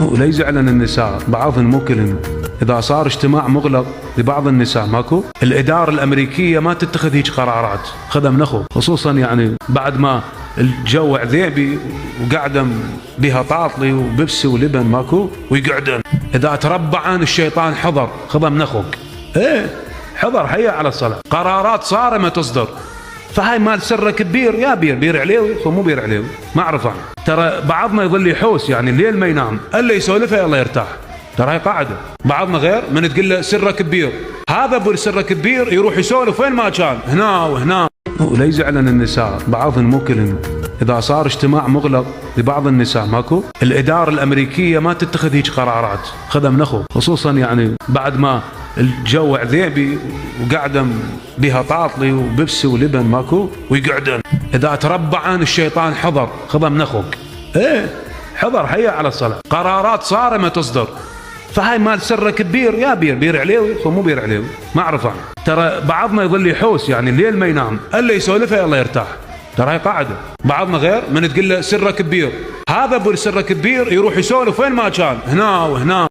ولا يزعلن النساء بعضهن مو كلهن. اذا صار اجتماع مغلق لبعض النساء ماكو، الاداره الامريكيه ما تتخذ هيك قرارات، خذها من اخو، خصوصا يعني بعد ما الجو عذيبي وقاعده بها طاطلي وبيبسي ولبن ماكو ويقعدن. اذا تربعن الشيطان حضر، خذها من اخوك. ايه حضر، حي على الصلاه. قرارات صارمه تصدر، فهاي مال سره كبير. يا بير عليوي خو مو بير عليوي، ما اعرف انا. ترى بعضنا يظل يحوس يعني الليل ما ينام الا يسولفها الله يرتاح. ترى هاي قاعده. بعضنا غير من تقول له سره كبير، هذا ابو سره كبير يروح يسولف وين ما كان، هنا وهنا. ولا يزعلن النساء بعضهن مو كلهن. اذا صار اجتماع مغلق لبعض النساء ماكو، الاداره الامريكيه ما تتخذ هيك قرارات، خذها من اخو، خصوصا يعني بعد ما الجو عذيبي وقاعده بها طاطلي وبيبسي ولبن ماكو ويقعدن. اذا تربعن الشيطان حضر، خذها من اخوك. ايه حضر، حي على الصلاه. قرارات صارمه تصدر، فهاي مال سره كبير. يا بير عليوي خو مو بير عليوي، ما اعرف انا. ترى بعضنا يظل يحوس يعني الليل ما ينام الا يسولفها الله يرتاح. ترى هاي قاعده. بعضنا غير من تقول له سره كبير، هذا ابو سره كبير يروح يسولف وين ما كان، هنا وهنا.